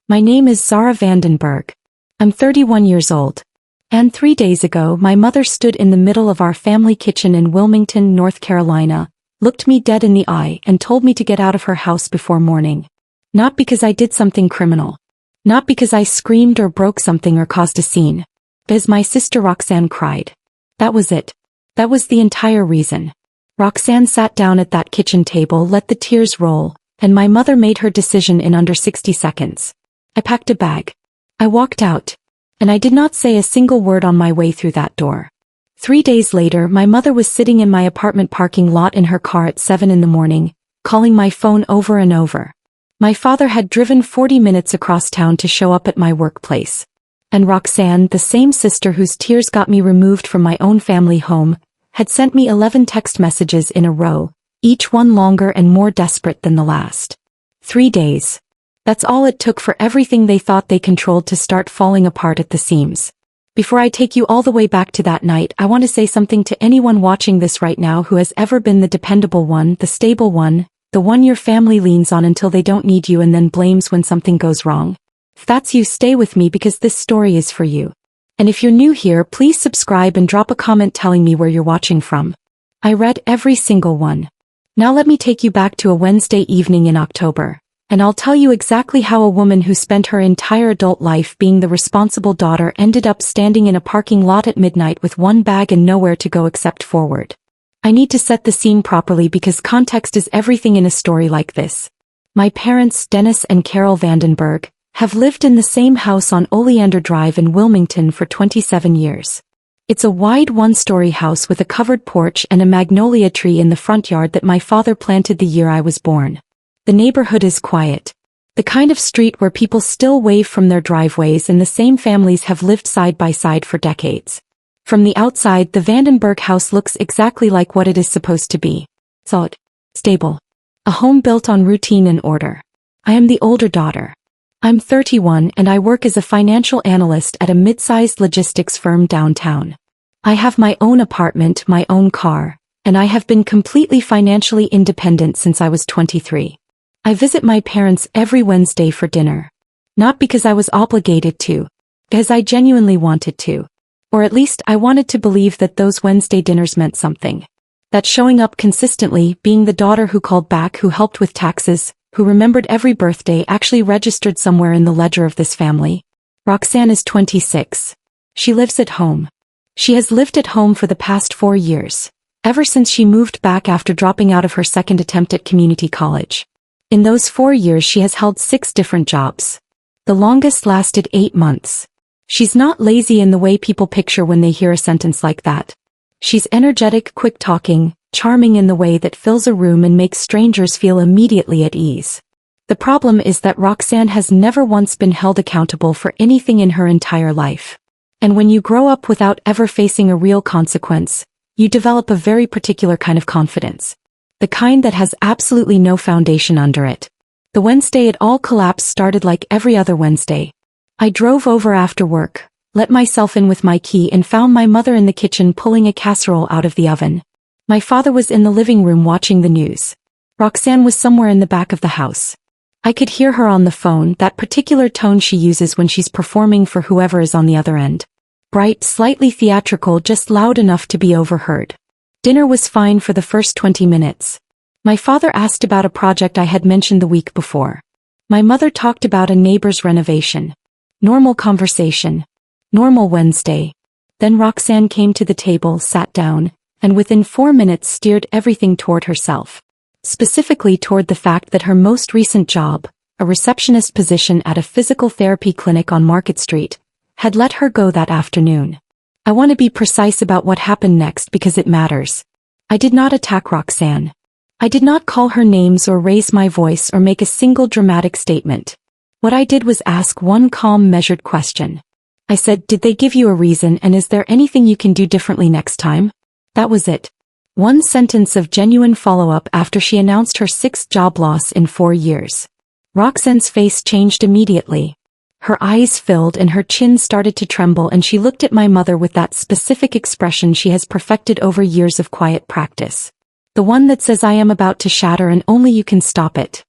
My name is Zara Vandenberg. I'm 31 years old. And 3 days ago my mother stood in the middle of our family kitchen in Wilmington, North Carolina, looked me dead in the eye and told me to get out of her house before morning. Not because I did something criminal. Not because I screamed or broke something or caused a scene. But as my sister Roxanne cried. That was it. That was the entire reason. Roxanne sat down at that kitchen table, let the tears roll, and my mother made her decision in under 60 seconds. I packed a bag. I walked out. And I did not say a single word on my way through that door. 3 days later my mother was sitting in my apartment parking lot in her car at 7 in the morning, calling my phone over and over. My father had driven 40 minutes across town to show up at my workplace. And Roxanne, the same sister whose tears got me removed from my own family home, had sent me 11 text messages in a row, each one longer and more desperate than the last. 3 days. That's all it took for everything they thought they controlled to start falling apart at the seams. Before I take you all the way back to that night, I want to say something to anyone watching this right now who has ever been the dependable one, the stable one, the one your family leans on until they don't need you and then blames when something goes wrong. If that's you, stay with me because this story is for you. And if you're new here, please subscribe and drop a comment telling me where you're watching from. I read every single one. Now let me take you back to a Wednesday evening in October. And I'll tell you exactly how a woman who spent her entire adult life being the responsible daughter ended up standing in a parking lot at midnight with one bag and nowhere to go except forward. I need to set the scene properly because context is everything in a story like this. My parents, Dennis and Carol Vandenberg, have lived in the same house on Oleander Drive in Wilmington for 27 years. It's a wide one-story house with a covered porch and a magnolia tree in the front yard that my father planted the year I was born. The neighborhood is quiet. The kind of street where people still wave from their driveways and the same families have lived side by side for decades. From the outside, the Vandenberg house looks exactly like what it is supposed to be. Solid. Stable. A home built on routine and order. I am the older daughter. I'm 31 and I work as a financial analyst at a mid-sized logistics firm downtown. I have my own apartment, my own car, and I have been completely financially independent since I was 23. I visit my parents every Wednesday for dinner. Not because I was obligated to, because I genuinely wanted to. Or at least I wanted to believe that those Wednesday dinners meant something. That showing up consistently, being the daughter who called back, who helped with taxes, who remembered every birthday actually registered somewhere in the ledger of this family. Roxanne is 26. She lives at home. She has lived at home for the past 4 years. Ever since she moved back after dropping out of her second attempt at community college. In those 4 years she has held 6 different jobs. The longest lasted 8 months. She's not lazy in the way people picture when they hear a sentence like that. She's energetic, quick-talking, charming in the way that fills a room and makes strangers feel immediately at ease. The problem is that Roxanne has never once been held accountable for anything in her entire life. And when you grow up without ever facing a real consequence, you develop a very particular kind of confidence. The kind that has absolutely no foundation under it. The Wednesday it all collapsed started like every other Wednesday. I drove over after work, let myself in with my key and found my mother in the kitchen pulling a casserole out of the oven. My father was in the living room watching the news. Roxanne was somewhere in the back of the house. I could hear her on the phone, that particular tone she uses when she's performing for whoever is on the other end. Bright, slightly theatrical, just loud enough to be overheard. Dinner was fine for the first 20 minutes. My father asked about a project I had mentioned the week before. My mother talked about a neighbor's renovation. Normal conversation. Normal Wednesday. Then Roxanne came to the table, sat down, and within 4 minutes steered everything toward herself. Specifically toward the fact that her most recent job, a receptionist position at a physical therapy clinic on Market Street, had let her go that afternoon. I want to be precise about what happened next because it matters. I did not attack Roxanne. I did not call her names or raise my voice or make a single dramatic statement. What I did was ask one calm, measured question. I said, did they give you a reason and is there anything you can do differently next time? That was it. One sentence of genuine follow-up after she announced her 6th job loss in 4 years. Roxanne's face changed immediately. Her eyes filled and her chin started to tremble and she looked at my mother with that specific expression she has perfected over years of quiet practice. The one that says I am about to shatter and only you can stop it.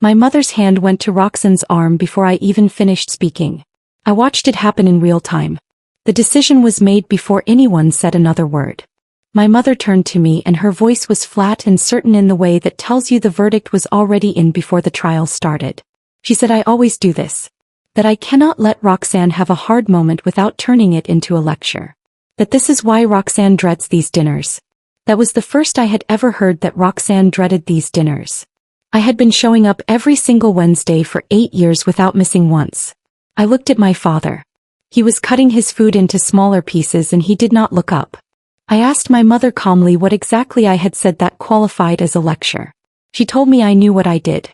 My mother's hand went to Roxanne's arm before I even finished speaking. I watched it happen in real time. The decision was made before anyone said another word. My mother turned to me and her voice was flat and certain in the way that tells you the verdict was already in before the trial started. She said, I always do this. That I cannot let Roxanne have a hard moment without turning it into a lecture. That this is why Roxanne dreads these dinners. That was the first I had ever heard that Roxanne dreaded these dinners. I had been showing up every single Wednesday for 8 years without missing once. I looked at my father. He was cutting his food into smaller pieces and he did not look up. I asked my mother calmly what exactly I had said that qualified as a lecture. She told me I knew what I did.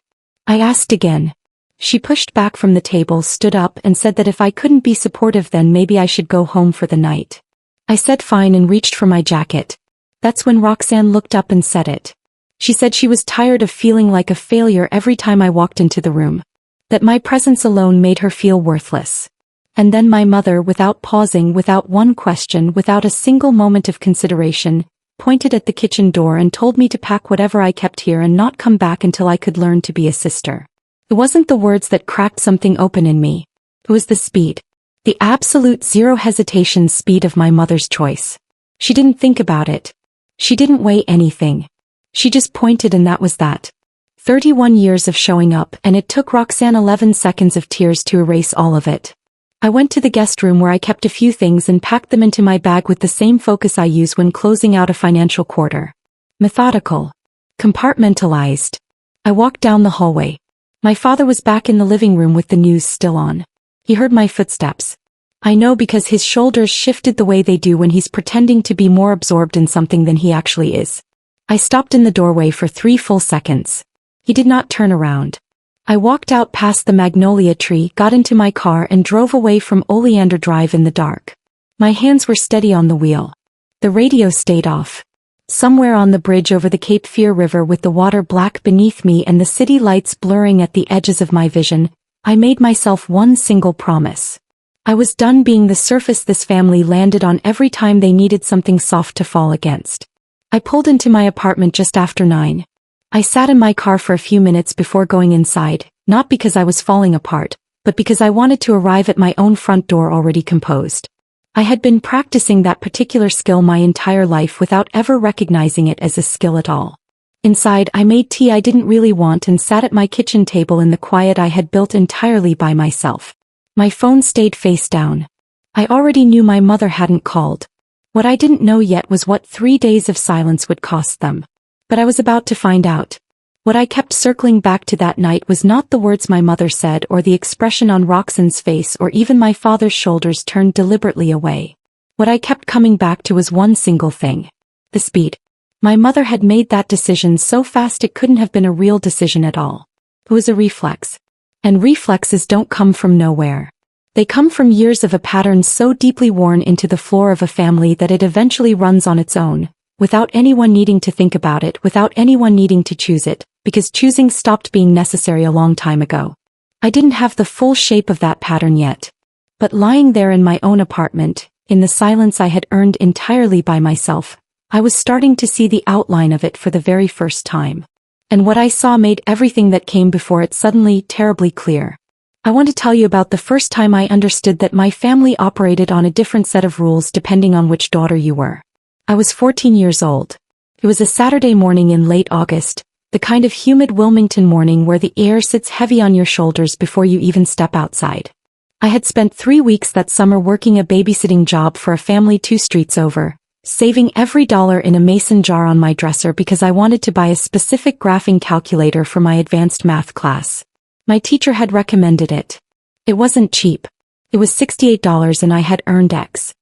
I asked again. She pushed back from the table, stood up and said that if I couldn't be supportive then maybe I should go home for the night. I said fine and reached for my jacket. That's when Roxanne looked up and said it. She said she was tired of feeling like a failure every time I walked into the room. That my presence alone made her feel worthless. And then my mother, without pausing, without one question, without a single moment of consideration, pointed at the kitchen door and told me to pack whatever I kept here and not come back until I could learn to be a sister. It wasn't the words that cracked something open in me. It was the speed. The absolute zero hesitation speed of my mother's choice. She didn't think about it. She didn't weigh anything. She just pointed and that was that. 31 years of showing up and it took Roxanne 11 seconds of tears to erase all of it. I went to the guest room where I kept a few things and packed them into my bag with the same focus I use when closing out a financial quarter. Methodical. Compartmentalized. I walked down the hallway. My father was back in the living room with the news still on. He heard my footsteps. I know because his shoulders shifted the way they do when he's pretending to be more absorbed in something than he actually is. I stopped in the doorway for 3 full seconds. He did not turn around. I walked out past the magnolia tree, got into my car and drove away from Oleander Drive in the dark. My hands were steady on the wheel. The radio stayed off. Somewhere on the bridge over the Cape Fear River with the water black beneath me and the city lights blurring at the edges of my vision, I made myself one single promise. I was done being the surface this family landed on every time they needed something soft to fall against. I pulled into my apartment just after 9. I sat in my car for a few minutes before going inside, not because I was falling apart, but because I wanted to arrive at my own front door already composed. I had been practicing that particular skill my entire life without ever recognizing it as a skill at all. Inside, I made tea I didn't really want and sat at my kitchen table in the quiet I had built entirely by myself. My phone stayed face down. I already knew my mother hadn't called. What I didn't know yet was what 3 days of silence would cost them. But I was about to find out. What I kept circling back to that night was not the words my mother said or the expression on Roxanne's face or even my father's shoulders turned deliberately away. What I kept coming back to was one single thing. The speed. My mother had made that decision so fast it couldn't have been a real decision at all. It was a reflex. And reflexes don't come from nowhere. They come from years of a pattern so deeply worn into the floor of a family that it eventually runs on its own. Without anyone needing to think about it, without anyone needing to choose it, because choosing stopped being necessary a long time ago. I didn't have the full shape of that pattern yet. But lying there in my own apartment, in the silence I had earned entirely by myself, I was starting to see the outline of it for the very first time. And what I saw made everything that came before it suddenly terribly clear. I want to tell you about the first time I understood that my family operated on a different set of rules depending on which daughter you were. I was 14 years old. It was a Saturday morning in late August, the kind of humid Wilmington morning where the air sits heavy on your shoulders before you even step outside. I had spent 3 weeks that summer working a babysitting job for a family 2 streets over, saving every dollar in a mason jar on my dresser because I wanted to buy a specific graphing calculator for my advanced math class. My teacher had recommended it. It wasn't cheap. It was $68 and I had earned X.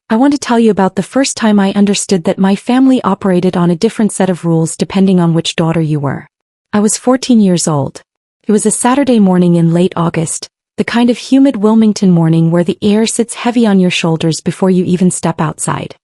I want to tell you about the first time I understood that my family operated on a different set of rules depending on which daughter you were. I was 14 years old. It was a Saturday morning in late August, the kind of humid Wilmington morning where the air sits heavy on your shoulders before you even step outside.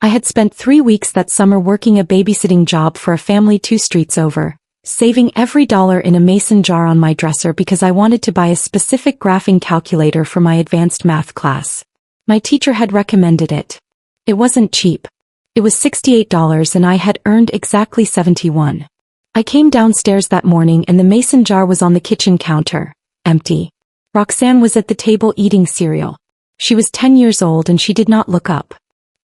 I had spent 3 weeks that summer working a babysitting job for a family 2 streets over, saving every dollar in a mason jar on my dresser because I wanted to buy a specific graphing calculator for my advanced math class. My teacher had recommended it. It wasn't cheap. It was $68 and I had earned exactly 71. I came downstairs that morning and the mason jar was on the kitchen counter, empty. Roxanne was at the table eating cereal. She was 10 years old and she did not look up.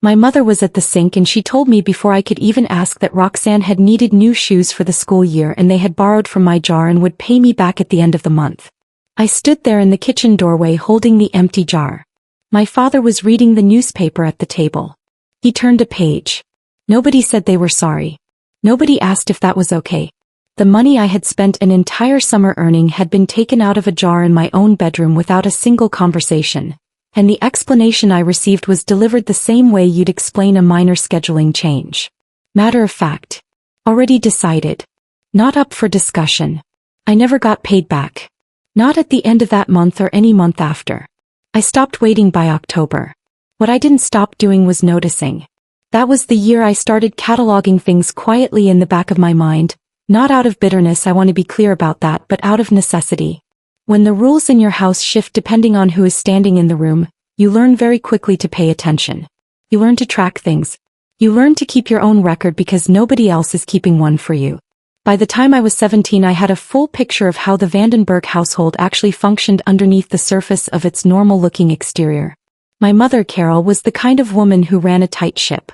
My mother was at the sink and she told me before I could even ask that Roxanne had needed new shoes for the school year and they had borrowed from my jar and would pay me back at the end of the month. I stood there in the kitchen doorway holding the empty jar. My father was reading the newspaper at the table. He turned a page. Nobody said they were sorry. Nobody asked if that was okay. The money I had spent an entire summer earning had been taken out of a jar in my own bedroom without a single conversation, and the explanation I received was delivered the same way you'd explain a minor scheduling change. Matter of fact. Already decided. Not up for discussion. I never got paid back. Not at the end of that month or any month after. I stopped waiting by October. What I didn't stop doing was noticing. That was the year I started cataloging things quietly in the back of my mind, not out of bitterness, I want to be clear about that, but out of necessity. When the rules in your house shift depending on who is standing in the room, you learn very quickly to pay attention. You learn to track things. You learn to keep your own record because nobody else is keeping one for you. By the time I was 17, I had a full picture of how the Vandenberg household actually functioned underneath the surface of its normal-looking exterior. My mother, Carol, was the kind of woman who ran a tight ship.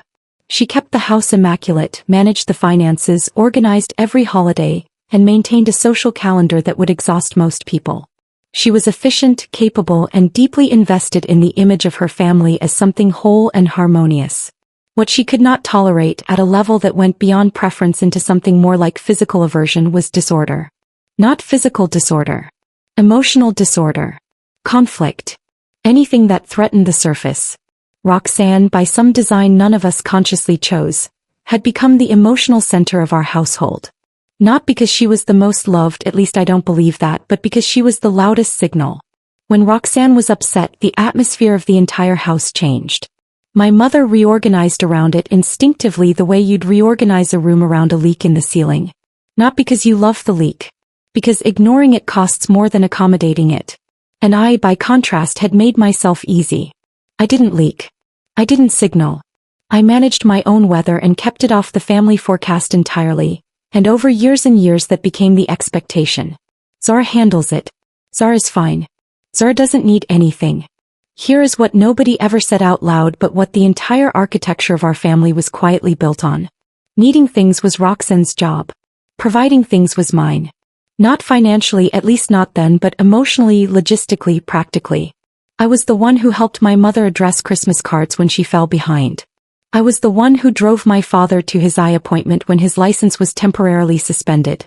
She kept the house immaculate, managed the finances, organized every holiday, and maintained a social calendar that would exhaust most people. She was efficient, capable, and deeply invested in the image of her family as something whole and harmonious. What she could not tolerate at a level that went beyond preference into something more like physical aversion was disorder. Not physical disorder. Emotional disorder. Conflict. Anything that threatened the surface. Roxanne, by some design none of us consciously chose, had become the emotional center of our household. Not because she was the most loved, at least I don't believe that, but because she was the loudest signal. When Roxanne was upset, the atmosphere of the entire house changed. My mother reorganized around it instinctively the way you'd reorganize a room around a leak in the ceiling. Not because you love the leak. Because ignoring it costs more than accommodating it. And I, by contrast, had made myself easy. I didn't leak. I didn't signal. I managed my own weather and kept it off the family forecast entirely, and over years and years that became the expectation. Zara handles it. Zara's fine. Zara doesn't need anything. Here is what nobody ever said out loud but what the entire architecture of our family was quietly built on. Needing things was Roxanne's job. Providing things was mine. Not financially, at least not then, but emotionally, logistically, practically. I was the one who helped my mother address Christmas cards when she fell behind. I was the one who drove my father to his eye appointment when his license was temporarily suspended.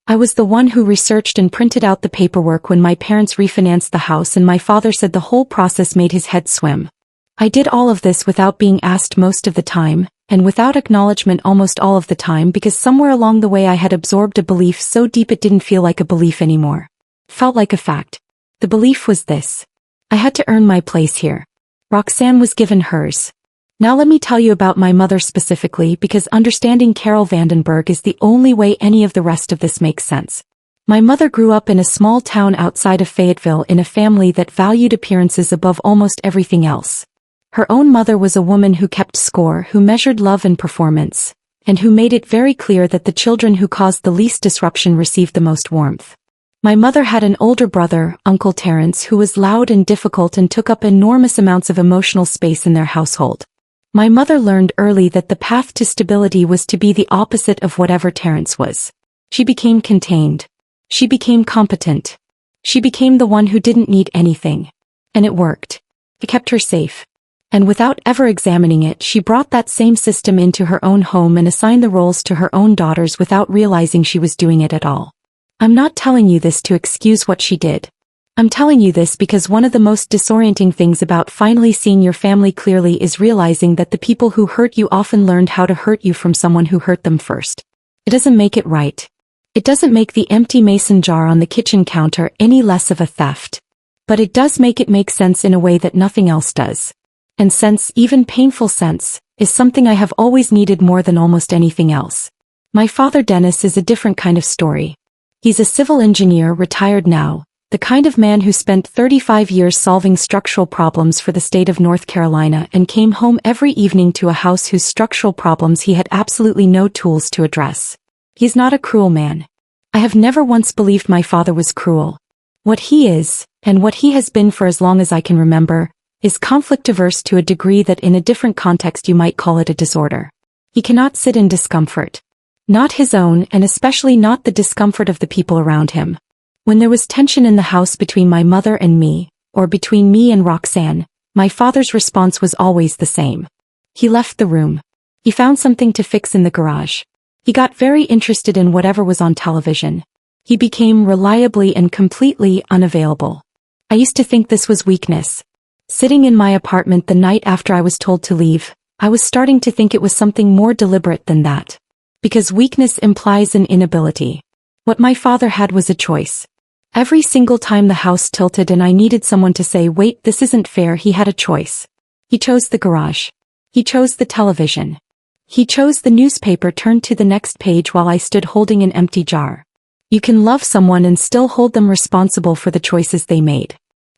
I was the one who researched and printed out the paperwork when my parents refinanced the house and my father said the whole process made his head swim. I did all of this without being asked most of the time, and without acknowledgement almost all of the time because somewhere along the way I had absorbed a belief so deep it didn't feel like a belief anymore. It felt like a fact. The belief was this. I had to earn my place here. Roxanne was given hers. Now let me tell you about my mother specifically because understanding Carol Vandenberg is the only way any of the rest of this makes sense. My mother grew up in a small town outside of Fayetteville in a family that valued appearances above almost everything else. Her own mother was a woman who kept score, who measured love and performance, and who made it very clear that the children who caused the least disruption received the most warmth. My mother had an older brother, Uncle Terence, who was loud and difficult and took up enormous amounts of emotional space in their household. My mother learned early that the path to stability was to be the opposite of whatever Terence was. She became contained. She became competent. She became the one who didn't need anything. And it worked. It kept her safe. And without ever examining it, she brought that same system into her own home and assigned the roles to her own daughters without realizing she was doing it at all. I'm not telling you this to excuse what she did. I'm telling you this because one of the most disorienting things about finally seeing your family clearly is realizing that the people who hurt you often learned how to hurt you from someone who hurt them first. It doesn't make it right. It doesn't make the empty mason jar on the kitchen counter any less of a theft. But it does make it make sense in a way that nothing else does. And sense, even painful sense, is something I have always needed more than almost anything else. My father Dennis is a different kind of story. He's a civil engineer, retired now, the kind of man who spent 35 years solving structural problems for the state of North Carolina and came home every evening to a house whose structural problems he had absolutely no tools to address. He's not a cruel man. I have never once believed my father was cruel. What he is, and what he has been for as long as I can remember, is conflict-averse to a degree that in a different context you might call it a disorder. He cannot sit in discomfort. Not his own, and especially not the discomfort of the people around him. When there was tension in the house between my mother and me, or between me and Roxanne, my father's response was always the same. He left the room. He found something to fix in the garage. He got very interested in whatever was on television. He became reliably and completely unavailable. I used to think this was weakness. Sitting in my apartment the night after I was told to leave, I was starting to think it was something more deliberate than that. Because weakness implies an inability. What my father had was a choice. Every single time the house tilted and I needed someone to say, wait, this isn't fair, he had a choice. He chose the garage. He chose the television. He chose the newspaper turned to the next page while I stood holding an empty jar. You can love someone and still hold them responsible for the choices they made.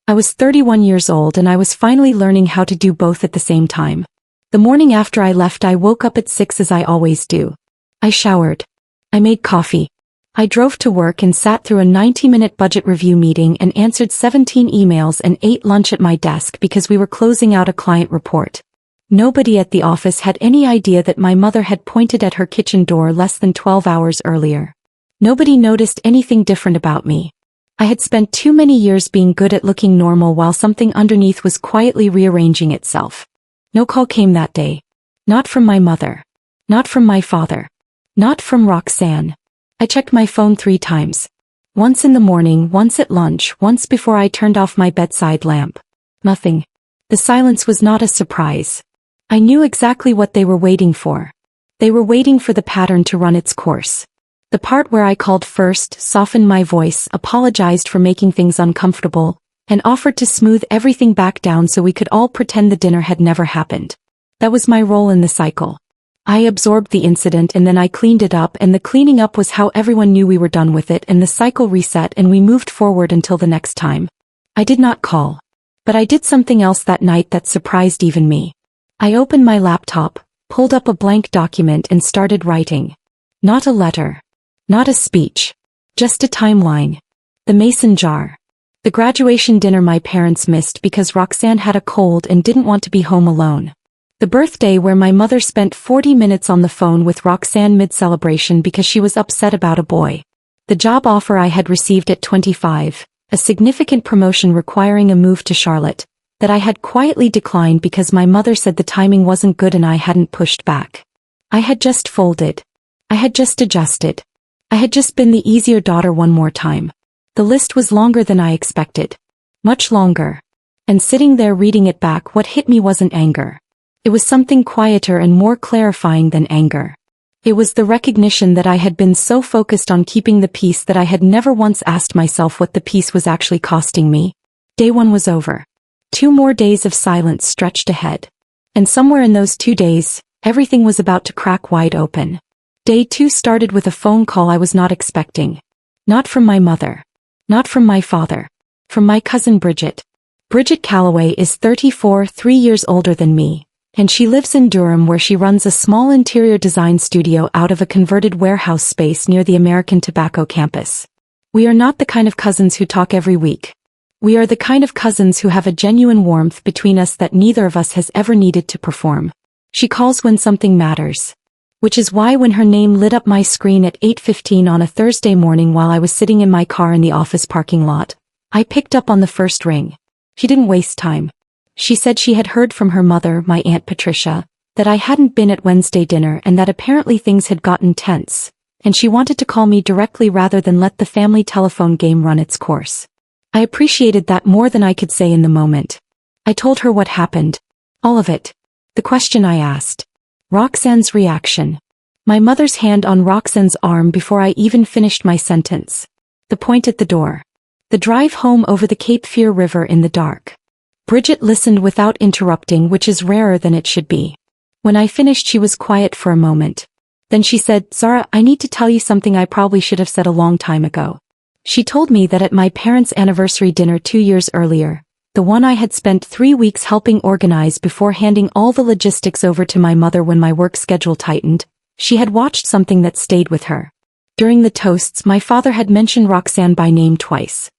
I was 31 years old and I was finally learning how to do both at the same time. The morning after I left, I woke up at 6 as I always do. I showered. I made coffee. I drove to work and sat through a 90-minute budget review meeting and answered 17 emails and ate lunch at my desk because we were closing out a client report. Nobody at the office had any idea that my mother had pointed at her kitchen door less than 12 hours earlier. Nobody noticed anything different about me. I had spent too many years being good at looking normal while something underneath was quietly rearranging itself. No call came that day. Not from my mother. Not from my father. Not from Roxanne. I checked my phone 3 times. Once in the morning, once at lunch, once before I turned off my bedside lamp. Nothing. The silence was not a surprise. I knew exactly what they were waiting for. They were waiting for the pattern to run its course. The part where I called first, softened my voice, apologized for making things uncomfortable, and offered to smooth everything back down so we could all pretend the dinner had never happened. That was my role in the cycle. I absorbed the incident and then I cleaned it up, and the cleaning up was how everyone knew we were done with it, and the cycle reset and we moved forward until the next time. I did not call. But I did something else that night that surprised even me. I opened my laptop, pulled up a blank document and started writing. Not a letter. Not a speech. Just a timeline. The mason jar. The graduation dinner my parents missed because Roxanne had a cold and didn't want to be home alone. The birthday where my mother spent 40 minutes on the phone with Roxanne mid-celebration because she was upset about a boy. The job offer I had received at 25, a significant promotion requiring a move to Charlotte, that I had quietly declined because my mother said the timing wasn't good and I hadn't pushed back. I had just folded. I had just adjusted. I had just been the easier daughter one more time. The list was longer than I expected. Much longer. And sitting there reading it back, what hit me wasn't anger. It was something quieter and more clarifying than anger. It was the recognition that I had been so focused on keeping the peace that I had never once asked myself what the peace was actually costing me. Day 1 was over. 2 more days of silence stretched ahead. And somewhere in those 2 days, everything was about to crack wide open. Day 2 started with a phone call I was not expecting. Not from my mother. Not from my father. From my cousin Bridget. Bridget Calloway is 34, 3 years older than me, and she lives in Durham where she runs a small interior design studio out of a converted warehouse space near the American Tobacco campus. We are not the kind of cousins who talk every week. We are the kind of cousins who have a genuine warmth between us that neither of us has ever needed to perform. She calls when something matters. Which is why when her name lit up my screen at 8:15 on a Thursday morning while I was sitting in my car in the office parking lot, I picked up on the first ring. She didn't waste time. She said she had heard from her mother, my Aunt Patricia, that I hadn't been at Wednesday dinner and that apparently things had gotten tense, and she wanted to call me directly rather than let the family telephone game run its course. I appreciated that more than I could say in the moment. I told her what happened. All of it. The question I asked. Roxanne's reaction. My mother's hand on Roxanne's arm before I even finished my sentence. The point at the door. The drive home over the Cape Fear River in the dark. Bridget listened without interrupting, which is rarer than it should be. When I finished, she was quiet for a moment. Then she said, "Zara, I need to tell you something I probably should have said a long time ago." She told me that at my parents' anniversary dinner 2 years earlier, the one I had spent 3 weeks helping organize before handing all the logistics over to my mother when my work schedule tightened, she had watched something that stayed with her. During the toasts, my father had mentioned Roxanne by name twice.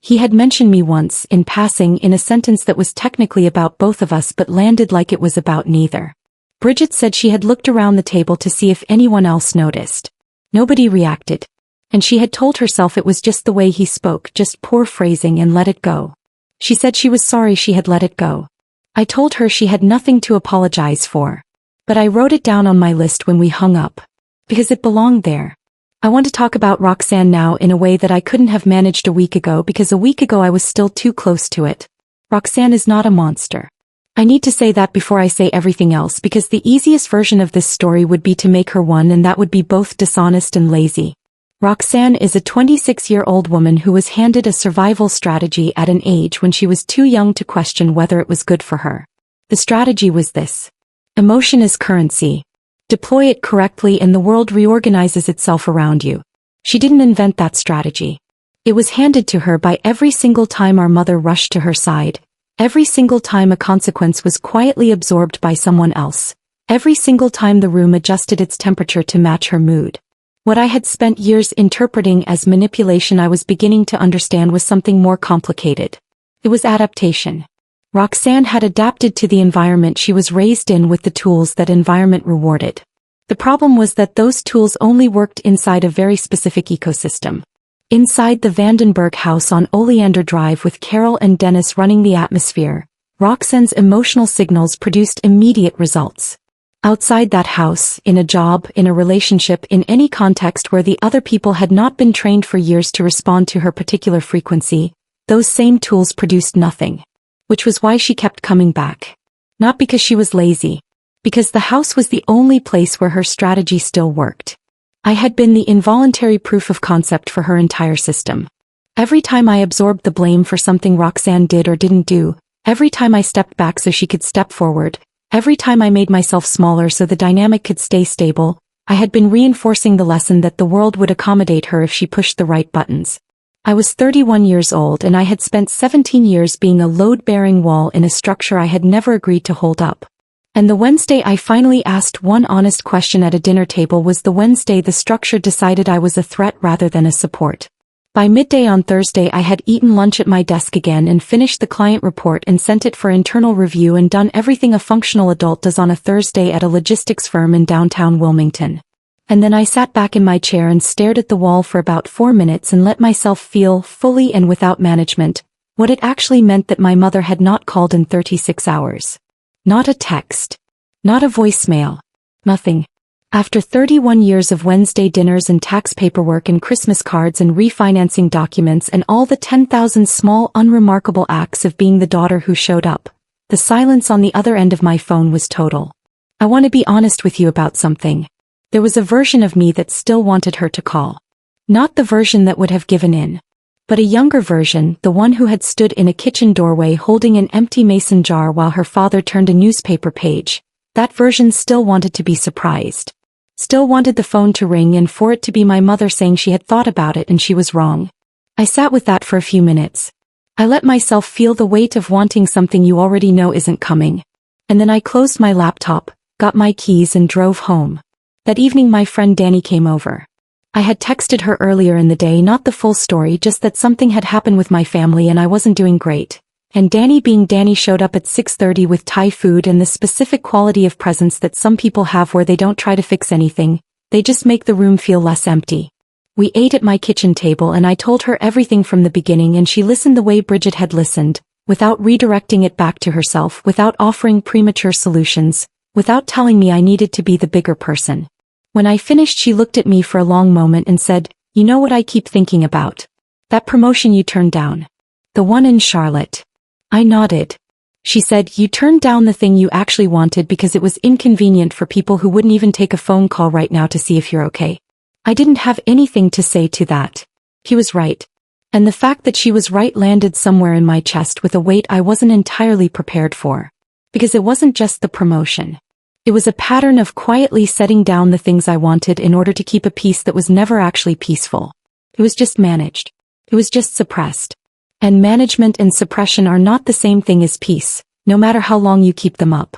He had mentioned me once, in passing, in a sentence that was technically about both of us but landed like it was about neither. Bridget said she had looked around the table to see if anyone else noticed. Nobody reacted. And she had told herself it was just the way he spoke, just poor phrasing, and let it go. She said she was sorry she had let it go. I told her she had nothing to apologize for. But I wrote it down on my list when we hung up. Because it belonged there. I want to talk about Roxanne now in a way that I couldn't have managed a week ago because a week ago I was still too close to it. Roxanne is not a monster. I need to say that before I say everything else because the easiest version of this story would be to make her one, and that would be both dishonest and lazy. Roxanne is a 26-year-old woman who was handed a survival strategy at an age when she was too young to question whether it was good for her. The strategy was this. Emotion is currency. Deploy it correctly and the world reorganizes itself around you. She didn't invent that strategy. It was handed to her by every single time our mother rushed to her side, every single time a consequence was quietly absorbed by someone else, every single time the room adjusted its temperature to match her mood. What I had spent years interpreting as manipulation I was beginning to understand was something more complicated. It was adaptation. Roxanne had adapted to the environment she was raised in with the tools that environment rewarded. The problem was that those tools only worked inside a very specific ecosystem. Inside the Vandenberg house on Oleander Drive with Carol and Dennis running the atmosphere, Roxanne's emotional signals produced immediate results. Outside that house, in a job, in a relationship, in any context where the other people had not been trained for years to respond to her particular frequency, those same tools produced nothing. Which was why she kept coming back. Not because she was lazy. Because the house was the only place where her strategy still worked. I had been the involuntary proof of concept for her entire system. Every time I absorbed the blame for something Roxanne did or didn't do, every time I stepped back so she could step forward, every time I made myself smaller so the dynamic could stay stable, I had been reinforcing the lesson that the world would accommodate her if she pushed the right buttons. I was 31 years old and I had spent 17 years being a load-bearing wall in a structure I had never agreed to hold up. And the Wednesday I finally asked one honest question at a dinner table was the Wednesday the structure decided I was a threat rather than a support. By midday on Thursday I had eaten lunch at my desk again and finished the client report and sent it for internal review and done everything a functional adult does on a Thursday at a logistics firm in downtown Wilmington. And then I sat back in my chair and stared at the wall for about 4 minutes and let myself feel, fully and without management, what it actually meant that my mother had not called in 36 hours. Not a text. Not a voicemail. Nothing. After 31 years of Wednesday dinners and tax paperwork and Christmas cards and refinancing documents and all the 10,000 small unremarkable acts of being the daughter who showed up, the silence on the other end of my phone was total. I want to be honest with you about something. There was a version of me that still wanted her to call. Not the version that would have given in. But a younger version, the one who had stood in a kitchen doorway holding an empty mason jar while her father turned a newspaper page. That version still wanted to be surprised. Still wanted the phone to ring and for it to be my mother saying she had thought about it and she was wrong. I sat with that for a few minutes. I let myself feel the weight of wanting something you already know isn't coming. And then I closed my laptop, got my keys and drove home. That evening my friend Danny came over. I had texted her earlier in the day, not the full story, just that something had happened with my family and I wasn't doing great. And Danny being Danny showed up at 6:30 with Thai food and the specific quality of presence that some people have where they don't try to fix anything, they just make the room feel less empty. We ate at my kitchen table and I told her everything from the beginning and she listened the way Bridget had listened, without redirecting it back to herself, without offering premature solutions, without telling me I needed to be the bigger person. When I finished she looked at me for a long moment and said, "You know what I keep thinking about? That promotion you turned down. The one in Charlotte." I nodded. She said, "You turned down the thing you actually wanted because it was inconvenient for people who wouldn't even take a phone call right now to see if you're okay." I didn't have anything to say to that. He was right. And the fact that she was right landed somewhere in my chest with a weight I wasn't entirely prepared for. Because it wasn't just the promotion. It was a pattern of quietly setting down the things I wanted in order to keep a peace that was never actually peaceful. It was just managed. It was just suppressed. And management and suppression are not the same thing as peace, no matter how long you keep them up.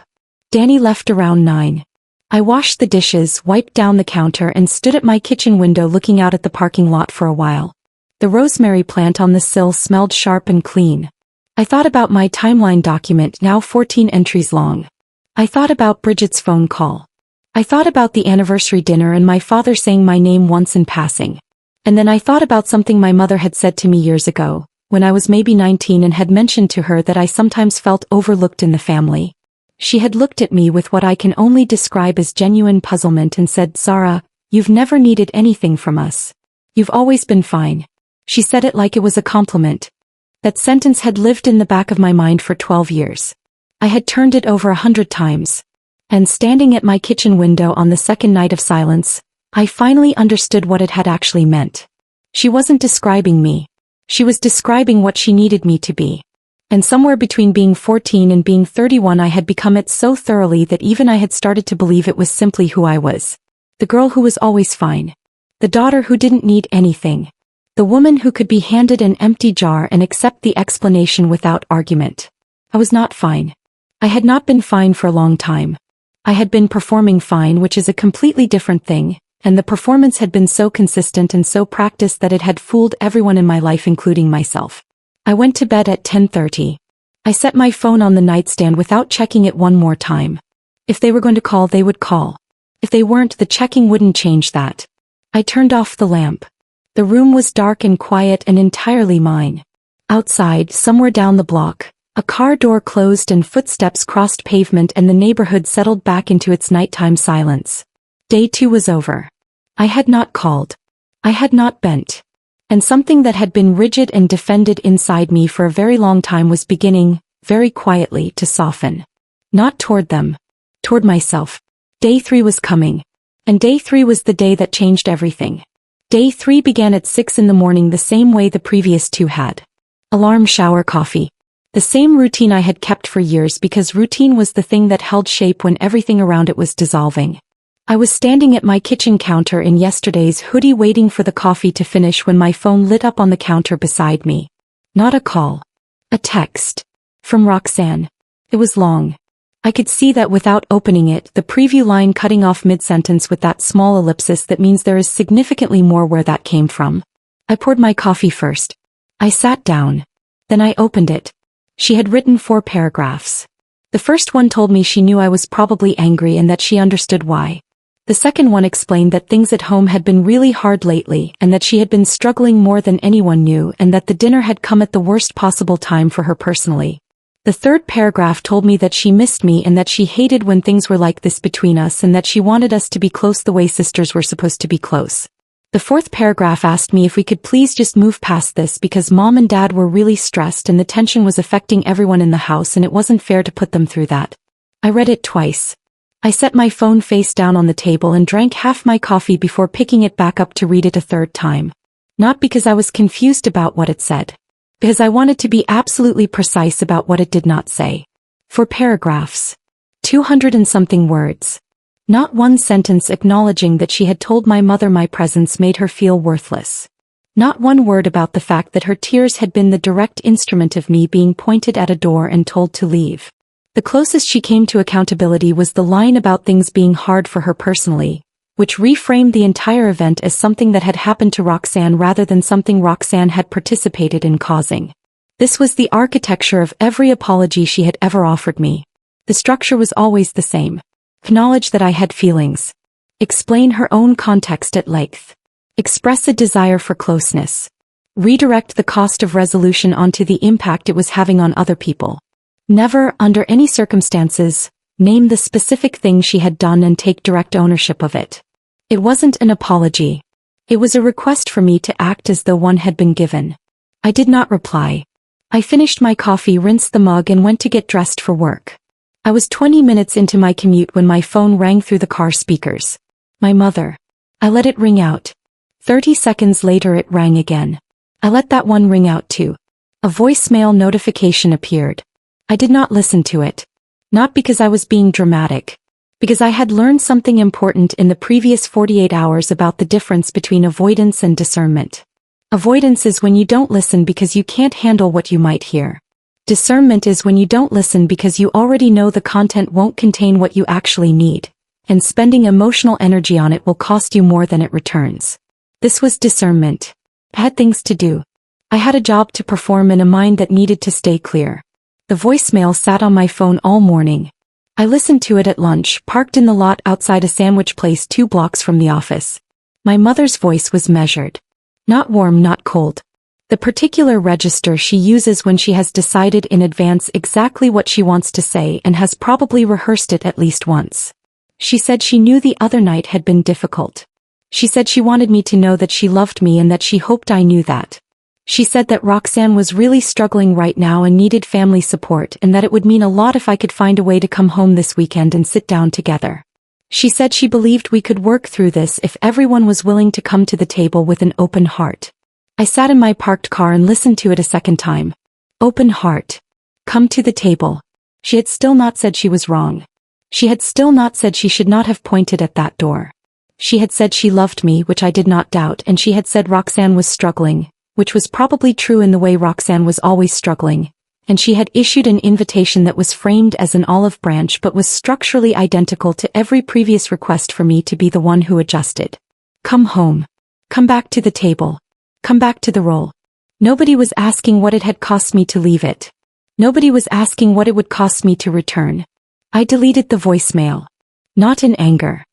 Danny left around 9. I washed the dishes, wiped down the counter and stood at my kitchen window looking out at the parking lot for a while. The rosemary plant on the sill smelled sharp and clean. I thought about my timeline document, now 14 entries long. I thought about Bridget's phone call. I thought about the anniversary dinner and my father saying my name once in passing. And then I thought about something my mother had said to me years ago, when I was maybe 19 and had mentioned to her that I sometimes felt overlooked in the family. She had looked at me with what I can only describe as genuine puzzlement and said, "Zara, you've never needed anything from us. You've always been fine." She said it like it was a compliment. That sentence had lived in the back of my mind for 12 years. I had turned it over 100 times. And standing at my kitchen window on the second night of silence, I finally understood what it had actually meant. She wasn't describing me. She was describing what she needed me to be. And somewhere between being 14 and being 31 I had become it so thoroughly that even I had started to believe it was simply who I was. The girl who was always fine. The daughter who didn't need anything. The woman who could be handed an empty jar and accept the explanation without argument. I was not fine. I had not been fine for a long time. I had been performing fine, which is a completely different thing, and the performance had been so consistent and so practiced that it had fooled everyone in my life including myself. I went to bed at 10:30. I set my phone on the nightstand without checking it one more time. If they were going to call, they would call. If they weren't, the checking wouldn't change that. I turned off the lamp. The room was dark and quiet and entirely mine. Outside, somewhere down the block, a car door closed and footsteps crossed pavement and the neighborhood settled back into its nighttime silence. Day 2 was over. I had not called. I had not bent. And something that had been rigid and defended inside me for a very long time was beginning, very quietly, to soften. Not toward them. Toward myself. Day 3 was coming. And day 3 was the day that changed everything. Day 3 began at 6 in the morning the same way the previous 2 had. Alarm, shower, coffee. The same routine I had kept for years because routine was the thing that held shape when everything around it was dissolving. I was standing at my kitchen counter in yesterday's hoodie waiting for the coffee to finish when my phone lit up on the counter beside me. Not a call. A text. From Roxanne. It was long. I could see that without opening it, the preview line cutting off mid-sentence with that small ellipsis that means there is significantly more where that came from. I poured my coffee first. I sat down. Then I opened it. She had written 4 paragraphs. The first one told me she knew I was probably angry and that she understood why. The second one explained that things at home had been really hard lately and that she had been struggling more than anyone knew and that the dinner had come at the worst possible time for her personally. The third paragraph told me that she missed me and that she hated when things were like this between us and that she wanted us to be close the way sisters were supposed to be close. The fourth paragraph asked me if we could please just move past this because Mom and Dad were really stressed and the tension was affecting everyone in the house and it wasn't fair to put them through that. I read it twice. I set my phone face down on the table and drank half my coffee before picking it back up to read it a third time. Not because I was confused about what it said. Because I wanted to be absolutely precise about what it did not say. 4 paragraphs. 200 and something words. Not one sentence acknowledging that she had told my mother my presence made her feel worthless. Not one word about the fact that her tears had been the direct instrument of me being pointed at a door and told to leave. The closest she came to accountability was the line about things being hard for her personally, which reframed the entire event as something that had happened to Roxanne rather than something Roxanne had participated in causing. This was the architecture of every apology she had ever offered me. The structure was always the same. Acknowledge that I had feelings. Explain her own context at length. Express a desire for closeness. Redirect the cost of resolution onto the impact it was having on other people. Never, under any circumstances, name the specific thing she had done and take direct ownership of it. It wasn't an apology. It was a request for me to act as though one had been given. I did not reply. I finished my coffee, rinsed the mug and went to get dressed for work. I was 20 minutes into my commute when my phone rang through the car speakers. My mother. I let it ring out. 30 seconds later it rang again. I let that one ring out too. A voicemail notification appeared. I did not listen to it. Not because I was being dramatic. Because I had learned something important in the previous 48 hours about the difference between avoidance and discernment. Avoidance is when you don't listen because you can't handle what you might hear. Discernment is when you don't listen because you already know the content won't contain what you actually need. and spending emotional energy on it will cost you more than it returns. This was discernment. I had things to do. I had a job to perform and a mind that needed to stay clear. The voicemail sat on my phone all morning. I listened to it at lunch, parked in the lot outside a sandwich place 2 blocks from the office. My mother's voice was measured. Not warm, not cold. The particular register she uses when she has decided in advance exactly what she wants to say and has probably rehearsed it at least once. She said she knew the other night had been difficult. She said she wanted me to know that she loved me and that she hoped I knew that. She said that Roxanne was really struggling right now and needed family support and that it would mean a lot if I could find a way to come home this weekend and sit down together. She said she believed we could work through this if everyone was willing to come to the table with an open heart. I sat in my parked car and listened to it a second time. Open heart. Come to the table. She had still not said she was wrong. She had still not said she should not have pointed at that door. She had said she loved me, which I did not doubt, and she had said Roxanne was struggling, which was probably true in the way Roxanne was always struggling, and she had issued an invitation that was framed as an olive branch but was structurally identical to every previous request for me to be the one who adjusted. Come home. Come back to the table. Come back to the role. Nobody was asking what it had cost me to leave it. Nobody was asking what it would cost me to return. I deleted the voicemail. Not in anger.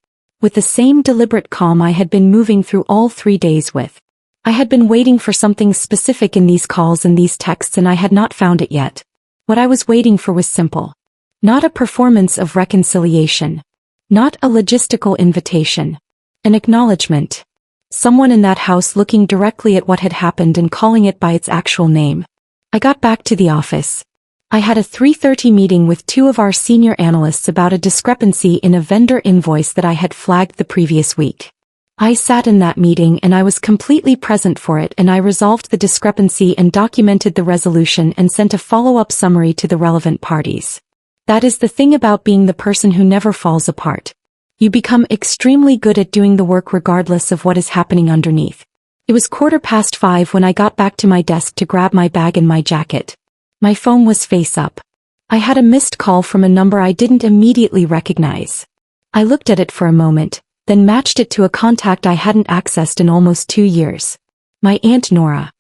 With the same deliberate calm I had been moving through all 3 days with. I had been waiting for something specific in these calls and these texts and I had not found it yet. What I was waiting for was simple. Not a performance of reconciliation. Not a logistical invitation. An acknowledgement. Someone in that house looking directly at what had happened and calling it by its actual name. I got back to the office. I had a 3:30 meeting with 2 of our senior analysts about a discrepancy in a vendor invoice that I had flagged the previous week. I sat in that meeting and I was completely present for it and I resolved the discrepancy and documented the resolution and sent a follow-up summary to the relevant parties. That is the thing about being the person who never falls apart. You become extremely good at doing the work regardless of what is happening underneath. It was 5:15 when I got back to my desk to grab my bag and my jacket. My phone was face up. I had a missed call from a number I didn't immediately recognize. I looked at it for a moment, then matched it to a contact I hadn't accessed in almost 2 years. My Aunt Nora.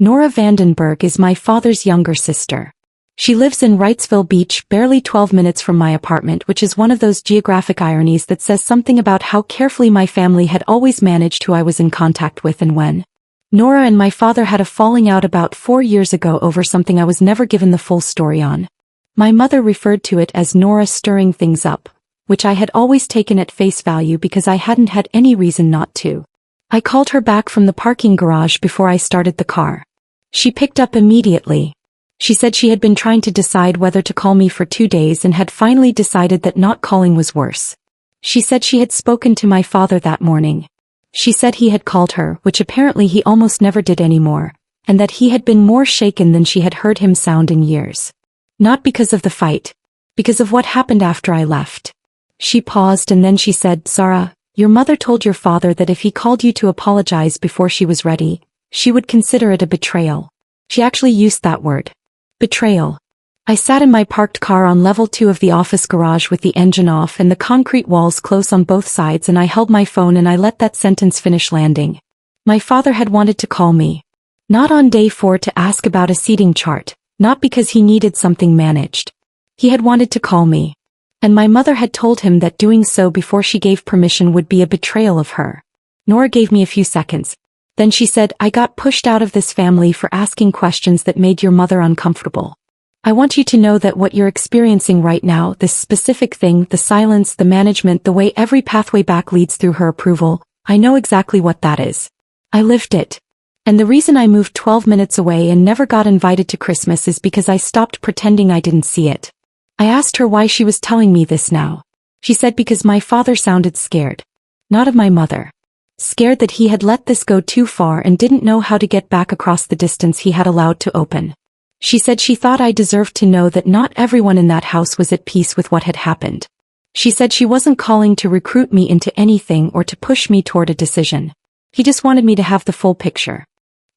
Zara Vandenberg is my father's younger sister. She lives in Wrightsville Beach, barely 12 minutes from my apartment, which is one of those geographic ironies that says something about how carefully my family had always managed who I was in contact with and when. Nora and my father had a falling out about 4 years ago over something I was never given the full story on. My mother referred to it as Nora stirring things up, which I had always taken at face value because I hadn't had any reason not to. I called her back from the parking garage before I started the car. She picked up immediately. She said she had been trying to decide whether to call me for 2 days and had finally decided that not calling was worse. She said she had spoken to my father that morning. She said he had called her, which apparently he almost never did anymore, and that he had been more shaken than she had heard him sound in years. Not because of the fight. Because of what happened after I left. She paused and then she said, "Zara, your mother told your father that if he called you to apologize before she was ready, she would consider it a betrayal." She actually used that word. Betrayal. I sat in my parked car on level 2 of the office garage with the engine off and the concrete walls close on both sides and I held my phone and I let that sentence finish landing. My father had wanted to call me. Not on day 4 to ask about a seating chart, not because he needed something managed. He had wanted to call me. And my mother had told him that doing so before she gave permission would be a betrayal of her. Nora gave me a few seconds. Then she said, "I got pushed out of this family for asking questions that made your mother uncomfortable. I want you to know that what you're experiencing right now, this specific thing, the silence, the management, the way every pathway back leads through her approval, I know exactly what that is. I lived it. And the reason I moved 12 minutes away and never got invited to Christmas is because I stopped pretending I didn't see it." I asked her why she was telling me this now. She said because my father sounded scared. Not of my mother. Scared that he had let this go too far and didn't know how to get back across the distance he had allowed to open. She said she thought I deserved to know that not everyone in that house was at peace with what had happened. She said she wasn't calling to recruit me into anything or to push me toward a decision. He just wanted me to have the full picture.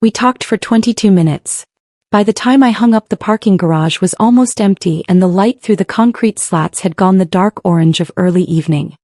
We talked for 22 minutes. By the time I hung up, the parking garage was almost empty and the light through the concrete slats had gone the dark orange of early evening.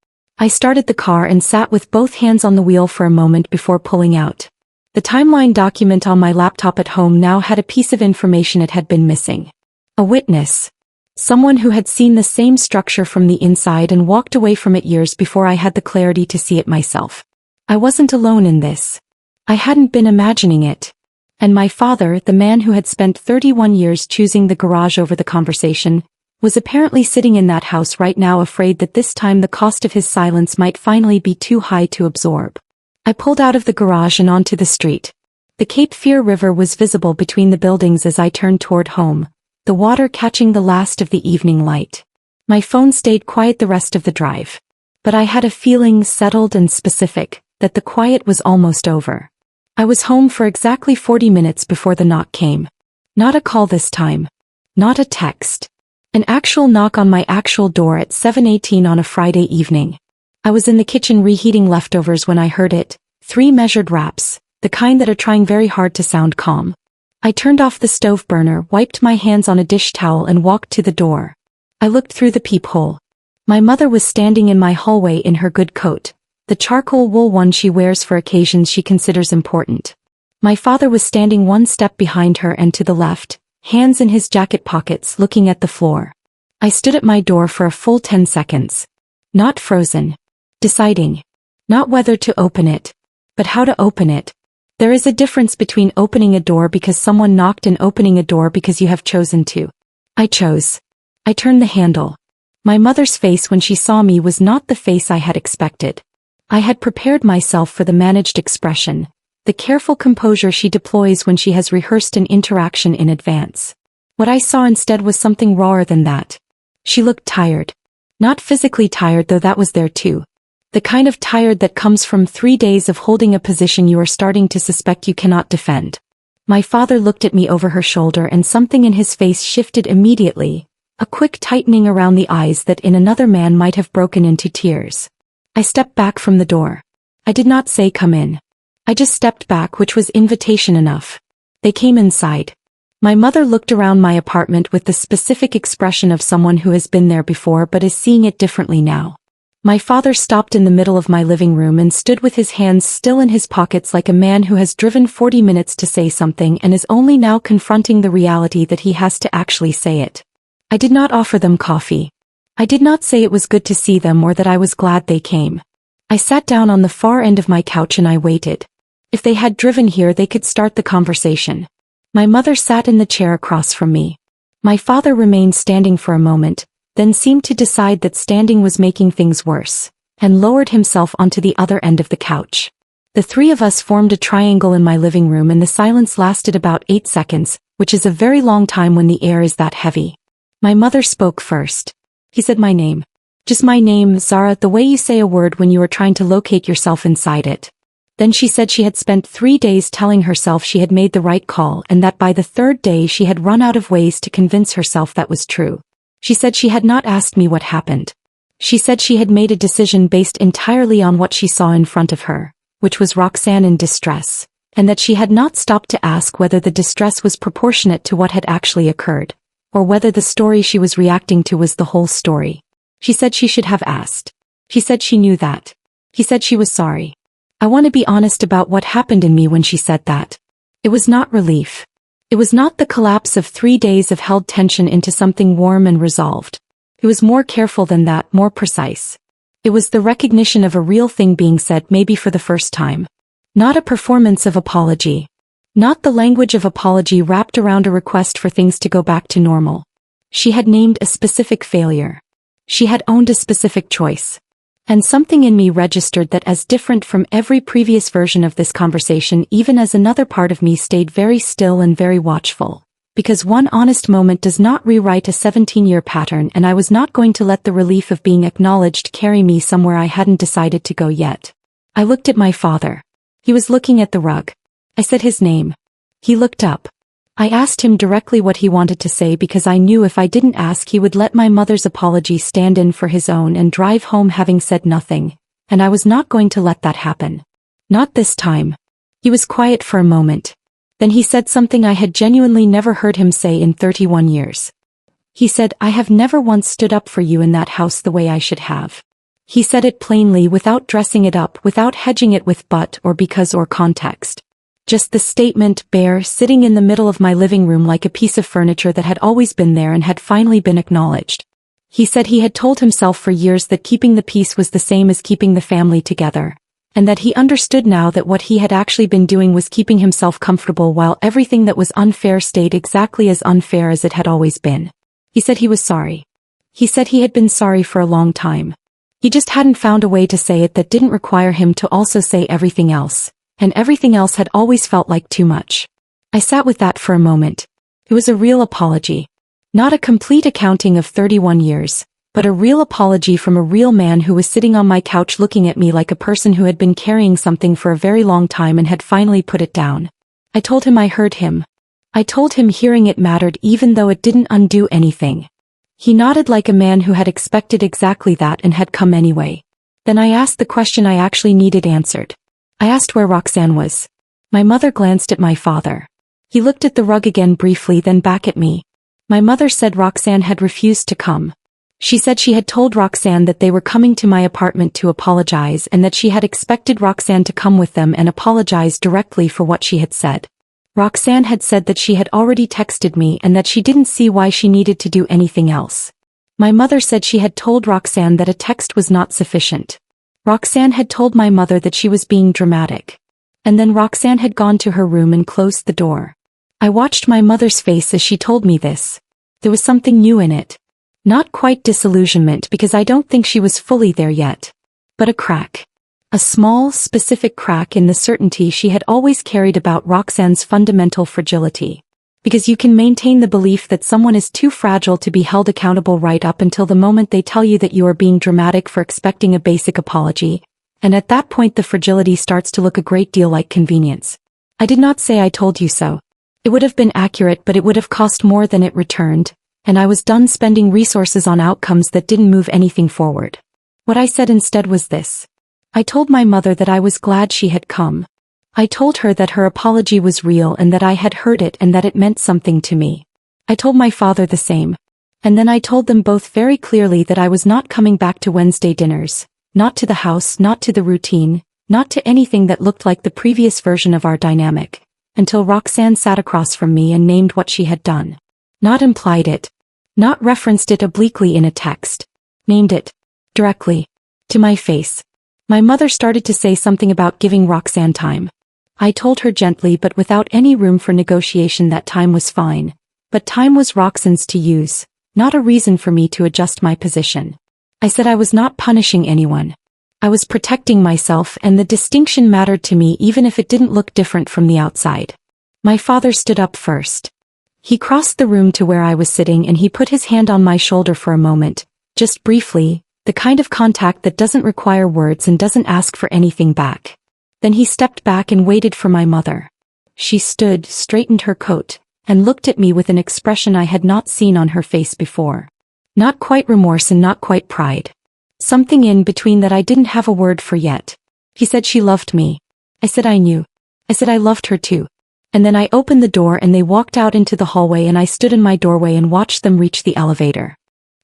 I started the car and sat with both hands on the wheel for a moment before pulling out. The timeline document on my laptop at home now had a piece of information it had been missing. A witness. Someone who had seen the same structure from the inside and walked away from it years before I had the clarity to see it myself. I wasn't alone in this. I hadn't been imagining it. And my father, the man who had spent 31 years choosing the garage over the conversation, was apparently sitting in that house right now, afraid that this time the cost of his silence might finally be too high to absorb. I pulled out of the garage and onto the street. The Cape Fear River was visible between the buildings as I turned toward home, the water catching the last of the evening light. My phone stayed quiet the rest of the drive. But I had a feeling, settled and specific, that the quiet was almost over. I was home for exactly 40 minutes before the knock came. Not a call this time. Not a text. An actual knock on my actual door at 7:18 on a Friday evening. I was in the kitchen reheating leftovers when I heard it, 3 measured raps, the kind that are trying very hard to sound calm. I turned off the stove burner, wiped my hands on a dish towel and walked to the door. I looked through the peephole. My mother was standing in my hallway in her good coat, the charcoal wool one she wears for occasions she considers important. My father was standing one step behind her and to the left, hands in his jacket pockets, looking at the floor. I stood at my door for a full 10 seconds. Not frozen. Deciding. Not whether to open it, but how to open it. There is a difference between opening a door because someone knocked and opening a door because you have chosen to. I chose. I turned the handle. My mother's face when she saw me was not the face I had expected. I had prepared myself for the managed expression, the careful composure she deploys when she has rehearsed an interaction in advance. What I saw instead was something rawer than that. She looked tired. Not physically tired, though that was there too. The kind of tired that comes from 3 days of holding a position you are starting to suspect you cannot defend. My father looked at me over her shoulder and something in his face shifted immediately, a quick tightening around the eyes that in another man might have broken into tears. I stepped back from the door. I did not say come in. I just stepped back, which was invitation enough. They came inside. My mother looked around my apartment with the specific expression of someone who has been there before but is seeing it differently now. My father stopped in the middle of my living room and stood with his hands still in his pockets like a man who has driven 40 minutes to say something and is only now confronting the reality that he has to actually say it. I did not offer them coffee. I did not say it was good to see them or that I was glad they came. I sat down on the far end of my couch and I waited. If they had driven here, they could start the conversation. My mother sat in the chair across from me. My father remained standing for a moment, then seemed to decide that standing was making things worse, and lowered himself onto the other end of the couch. The 3 of us formed a triangle in my living room and the silence lasted about 8 seconds, which is a very long time when the air is that heavy. My mother spoke first. He said my name. Just my name, Zara, the way you say a word when you are trying to locate yourself inside it. Then she said she had spent 3 days telling herself she had made the right call and that by the 3rd day she had run out of ways to convince herself that was true. She said she had not asked me what happened. She said she had made a decision based entirely on what she saw in front of her, which was Roxanne in distress, and that she had not stopped to ask whether the distress was proportionate to what had actually occurred, or whether the story she was reacting to was the whole story. She said she should have asked. She said she knew that. He said she was sorry. I want to be honest about what happened in me when she said that. It was not relief. It was not the collapse of 3 days of held tension into something warm and resolved. It was more careful than that, more precise. It was the recognition of a real thing being said, maybe for the first time. Not a performance of apology. Not the language of apology wrapped around a request for things to go back to normal. She had named a specific failure. She had owned a specific choice. And something in me registered that as different from every previous version of this conversation, even as another part of me stayed very still and very watchful. Because one honest moment does not rewrite a 17-year pattern, and I was not going to let the relief of being acknowledged carry me somewhere I hadn't decided to go yet. I looked at my father. He was looking at the rug. I said his name. He looked up. I asked him directly what he wanted to say because I knew if I didn't ask he would let my mother's apology stand in for his own and drive home having said nothing, and I was not going to let that happen. Not this time. He was quiet for a moment. Then he said something I had genuinely never heard him say in 31 years. He said, I have never once stood up for you in that house the way I should have. He said it plainly without dressing it up, without hedging it with but or because or context. Just the statement, bare, sitting in the middle of my living room like a piece of furniture that had always been there and had finally been acknowledged. He said he had told himself for years that keeping the peace was the same as keeping the family together, and that he understood now that what he had actually been doing was keeping himself comfortable while everything that was unfair stayed exactly as unfair as it had always been. He said he was sorry. He said he had been sorry for a long time. He just hadn't found a way to say it that didn't require him to also say everything else, and everything else had always felt like too much. I sat with that for a moment. It was a real apology. Not a complete accounting of 31 years, but a real apology from a real man who was sitting on my couch looking at me like a person who had been carrying something for a very long time and had finally put it down. I told him I heard him. I told him hearing it mattered even though it didn't undo anything. He nodded like a man who had expected exactly that and had come anyway. Then I asked the question I actually needed answered. I asked where Roxanne was. My mother glanced at my father. He looked at the rug again briefly, then back at me. My mother said Roxanne had refused to come. She said she had told Roxanne that they were coming to my apartment to apologize and that she had expected Roxanne to come with them and apologize directly for what she had said. Roxanne had said that she had already texted me and that she didn't see why she needed to do anything else. My mother said she had told Roxanne that a text was not sufficient. Roxanne had told my mother that she was being dramatic. And then Roxanne had gone to her room and closed the door. I watched my mother's face as she told me this. There was something new in it. Not quite disillusionment because I don't think she was fully there yet. But a crack. A small, specific crack in the certainty she had always carried about Roxanne's fundamental fragility. Because you can maintain the belief that someone is too fragile to be held accountable right up until the moment they tell you that you are being dramatic for expecting a basic apology, and at that point the fragility starts to look a great deal like convenience. I did not say I told you so. It would have been accurate, but it would have cost more than it returned, and I was done spending resources on outcomes that didn't move anything forward. What I said instead was this. I told my mother that I was glad she had come. I told her that her apology was real and that I had heard it and that it meant something to me. I told my father the same. And then I told them both very clearly that I was not coming back to Wednesday dinners, not to the house, not to the routine, not to anything that looked like the previous version of our dynamic, until Roxanne sat across from me and named what she had done. Not implied it. Not referenced it obliquely in a text. Named it. Directly. To my face. My mother started to say something about giving Roxanne time. I told her gently but without any room for negotiation that time was fine, but time was Roxanne's to use, not a reason for me to adjust my position. I said I was not punishing anyone. I was protecting myself, and the distinction mattered to me even if it didn't look different from the outside. My father stood up first. He crossed the room to where I was sitting and he put his hand on my shoulder for a moment, just briefly, the kind of contact that doesn't require words and doesn't ask for anything back. Then he stepped back and waited for my mother. She stood, straightened her coat, and looked at me with an expression I had not seen on her face before. Not quite remorse and not quite pride. Something in between that I didn't have a word for yet. He said she loved me. I said I knew. I said I loved her too. And then I opened the door and they walked out into the hallway and I stood in my doorway and watched them reach the elevator.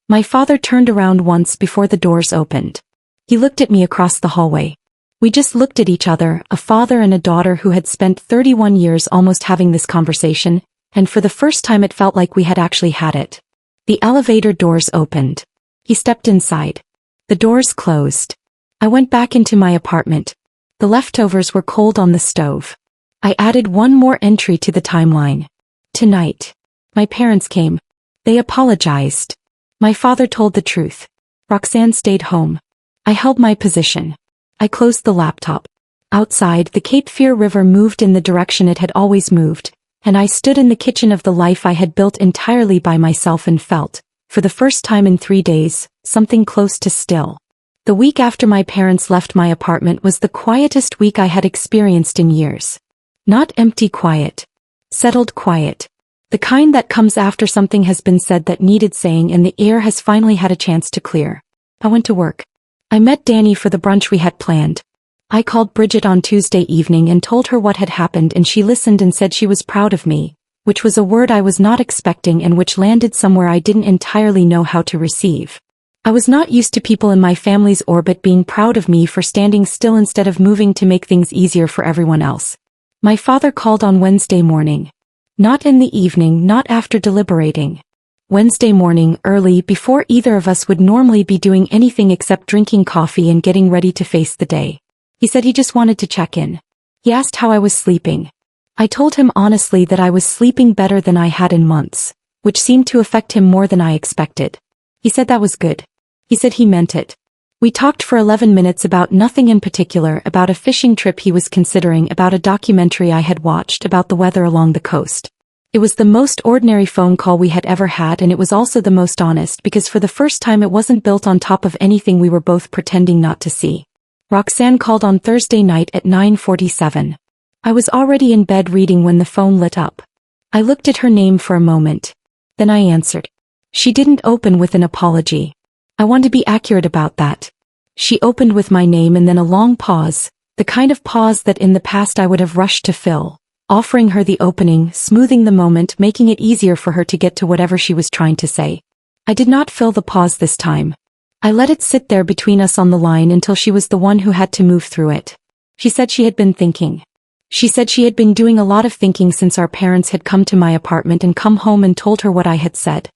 My father turned around once before the doors opened. He looked at me across the hallway. We just looked at each other, a father and a daughter who had spent 31 years almost having this conversation, and for the first time it felt like we had actually had it. The elevator doors opened. He stepped inside. The doors closed. I went back into my apartment. The leftovers were cold on the stove. I added one more entry to the timeline. Tonight. My parents came. They apologized. My father told the truth. Roxanne stayed home. I held my position. I closed the laptop. Outside, the Cape Fear River moved in the direction it had always moved, and I stood in the kitchen of the life I had built entirely by myself and felt, for the first time in 3 days, something close to still. The week after my parents left my apartment was the quietest week I had experienced in years. Not empty quiet. Settled quiet. The kind that comes after something has been said that needed saying and the air has finally had a chance to clear. I went to work. I met Danny for the brunch we had planned. I called Bridget on Tuesday evening and told her what had happened and she listened and said she was proud of me, which was a word I was not expecting and which landed somewhere I didn't entirely know how to receive. I was not used to people in my family's orbit being proud of me for standing still instead of moving to make things easier for everyone else. My father called on Wednesday morning. Not in the evening, not after deliberating. Wednesday morning, early, before either of us would normally be doing anything except drinking coffee and getting ready to face the day. He said he just wanted to check in. He asked how I was sleeping. I told him honestly that I was sleeping better than I had in months, which seemed to affect him more than I expected. He said that was good. He said he meant it. We talked for 11 minutes about nothing in particular, about a fishing trip he was considering, about a documentary I had watched, about the weather along the coast. It was the most ordinary phone call we had ever had, and it was also the most honest because for the first time it wasn't built on top of anything we were both pretending not to see. Roxanne called on Thursday night at 9:47. I was already in bed reading when the phone lit up. I looked at her name for a moment. Then I answered. She didn't open with an apology. I want to be accurate about that. She opened with my name and then a long pause, the kind of pause that in the past I would have rushed to fill, offering her the opening, smoothing the moment, making it easier for her to get to whatever she was trying to say. I did not fill the pause this time. I let it sit there between us on the line until she was the one who had to move through it. She said she had been thinking. She said she had been doing a lot of thinking since our parents had come to my apartment and come home and told her what I had said.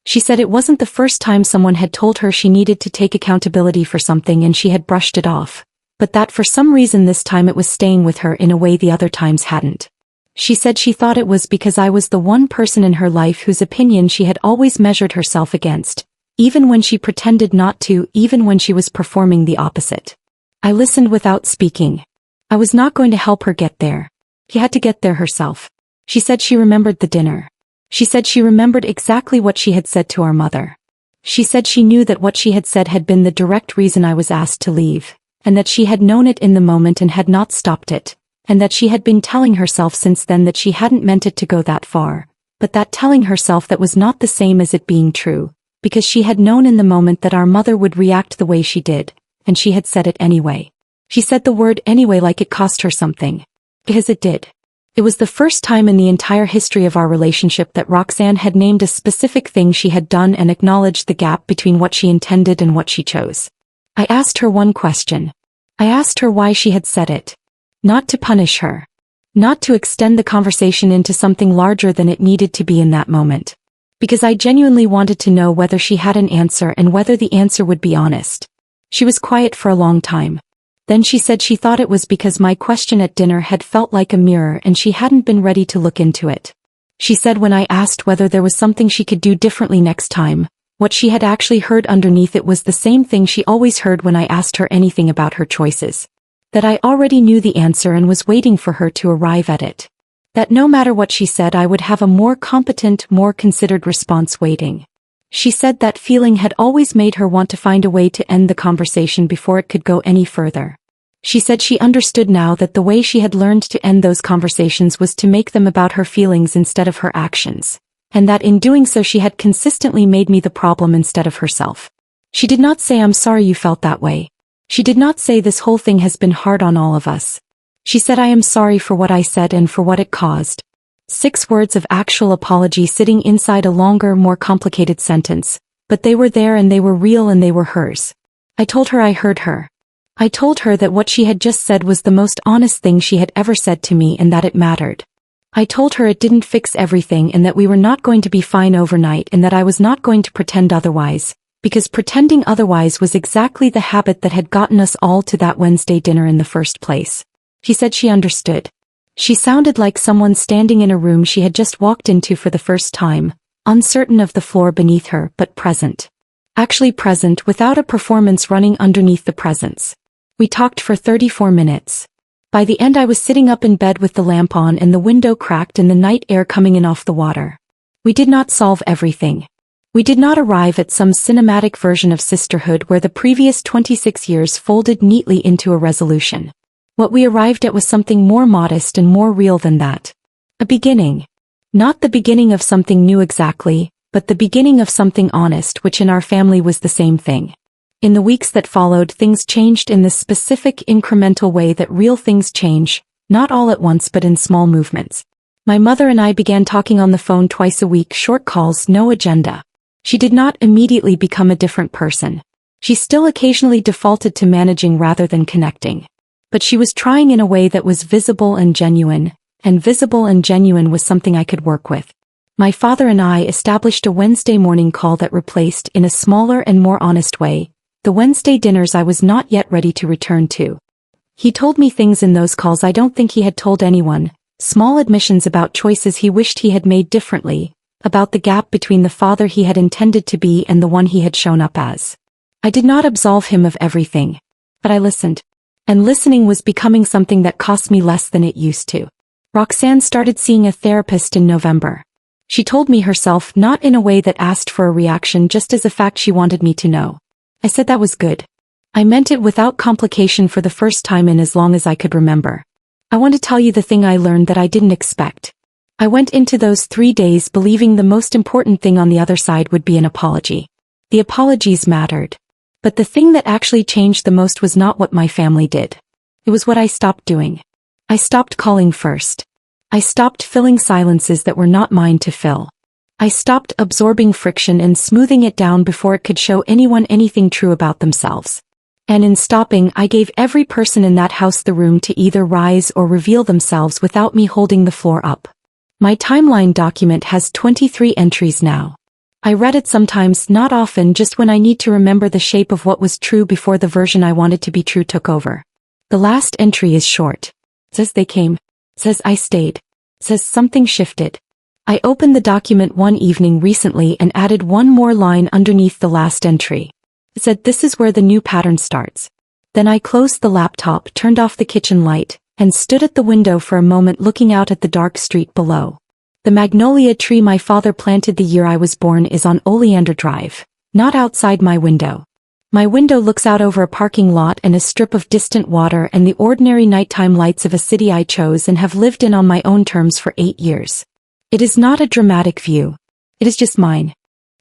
She said it wasn't the first time someone had told her she needed to take accountability for something and she had brushed it off, but that for some reason this time it was staying with her in a way the other times hadn't. She said she thought it was because I was the one person in her life whose opinion she had always measured herself against, even when she pretended not to, even when she was performing the opposite. I listened without speaking. I was not going to help her get there. She had to get there herself. She said she remembered the dinner. She said she remembered exactly what she had said to our mother. She said she knew that what she had said had been the direct reason I was asked to leave, and that she had known it in the moment and had not stopped it, and that she had been telling herself since then that she hadn't meant it to go that far, but that telling herself that was not the same as it being true, because she had known in the moment that our mother would react the way she did, and she had said it anyway. She said the word anyway like it cost her something. Because it did. It was the first time in the entire history of our relationship that Roxanne had named a specific thing she had done and acknowledged the gap between what she intended and what she chose. I asked her one question. I asked her why she had said it. Not to punish her. Not to extend the conversation into something larger than it needed to be in that moment. Because I genuinely wanted to know whether she had an answer and whether the answer would be honest. She was quiet for a long time. Then she said she thought it was because my question at dinner had felt like a mirror and she hadn't been ready to look into it. She said when I asked whether there was something she could do differently next time, what she had actually heard underneath it was the same thing she always heard when I asked her anything about her choices. That I already knew the answer and was waiting for her to arrive at it. That no matter what she said I would have a more competent, more considered response waiting. She said that feeling had always made her want to find a way to end the conversation before it could go any further. She said she understood now that the way she had learned to end those conversations was to make them about her feelings instead of her actions, and that in doing so she had consistently made me the problem instead of herself. She did not say I'm sorry you felt that way. She did not say this whole thing has been hard on all of us. She said I am sorry for what I said and for what it caused. 6 words of actual apology sitting inside a longer, more complicated sentence, but they were there and they were real and they were hers. I told her I heard her. I told her that what she had just said was the most honest thing she had ever said to me and that it mattered. I told her it didn't fix everything and that we were not going to be fine overnight and that I was not going to pretend otherwise, because pretending otherwise was exactly the habit that had gotten us all to that Wednesday dinner in the first place. She said she understood. She sounded like someone standing in a room she had just walked into for the first time, uncertain of the floor beneath her, but present. Actually present without a performance running underneath the presence. We talked for 34 minutes. By the end I was sitting up in bed with the lamp on and the window cracked and the night air coming in off the water. We did not solve everything. We did not arrive at some cinematic version of sisterhood where the previous 26 years folded neatly into a resolution. What we arrived at was something more modest and more real than that. A beginning. Not the beginning of something new exactly, but the beginning of something honest, which in our family was the same thing. In the weeks that followed, things changed in the specific incremental way that real things change, not all at once but in small movements. My mother and I began talking on the phone twice a week, short calls, no agenda. She did not immediately become a different person. She still occasionally defaulted to managing rather than connecting. But she was trying in a way that was visible and genuine was something I could work with. My father and I established a Wednesday morning call that replaced, in a smaller and more honest way, the Wednesday dinners I was not yet ready to return to. He told me things in those calls I don't think he had told anyone, small admissions about choices he wished he had made differently, about the gap between the father he had intended to be and the one he had shown up as. I did not absolve him of everything, but I listened. And listening was becoming something that cost me less than it used to. Roxanne started seeing a therapist in November. She told me herself, not in a way that asked for a reaction, just as a fact she wanted me to know. I said that was good. I meant it without complication for the first time in as long as I could remember. I want to tell you the thing I learned that I didn't expect. I went into those 3 days believing the most important thing on the other side would be an apology. The apologies mattered. But the thing that actually changed the most was not what my family did. It was what I stopped doing. I stopped calling first. I stopped filling silences that were not mine to fill. I stopped absorbing friction and smoothing it down before it could show anyone anything true about themselves. And in stopping, I gave every person in that house the room to either rise or reveal themselves without me holding the floor up. My timeline document has 23 entries now. I read it sometimes, not often, just when I need to remember the shape of what was true before the version I wanted to be true took over. The last entry is short. Says they came. Says I stayed. Says something shifted. I opened the document one evening recently and added one more line underneath the last entry. It said this is where the new pattern starts. Then I closed the laptop, turned off the kitchen light, and stood at the window for a moment looking out at the dark street below. The magnolia tree my father planted the year I was born is on Oleander Drive, not outside my window. My window looks out over a parking lot and a strip of distant water and the ordinary nighttime lights of a city I chose and have lived in on my own terms for 8 years. It is not a dramatic view. It is just mine.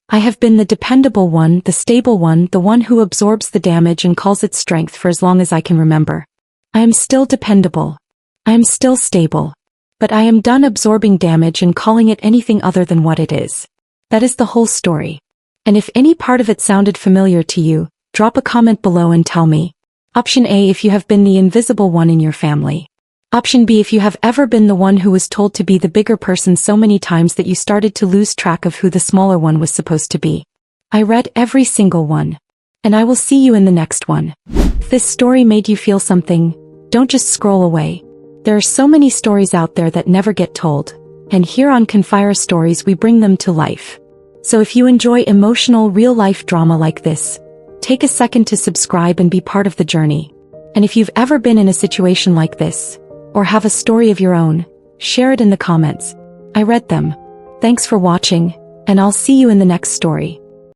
I have been the dependable one, the stable one, the one who absorbs the damage and calls it strength for as long as I can remember. I am still dependable. I am still stable. But I am done absorbing damage and calling it anything other than what it is. That is the whole story. And if any part of it sounded familiar to you, drop a comment below and tell me. Option A, if you have been the invisible one in your family. Option B, if you have ever been the one who was told to be the bigger person so many times that you started to lose track of who the smaller one was supposed to be. I read every single one. And I will see you in the next one. If this story made you feel something, don't just scroll away. There are so many stories out there that never get told, and here on Confire Stories we bring them to life. So if you enjoy emotional, real-life drama like this, take a second to subscribe and be part of the journey. And if you've ever been in a situation like this, or have a story of your own, share it in the comments. I read them. Thanks for watching, and I'll see you in the next story.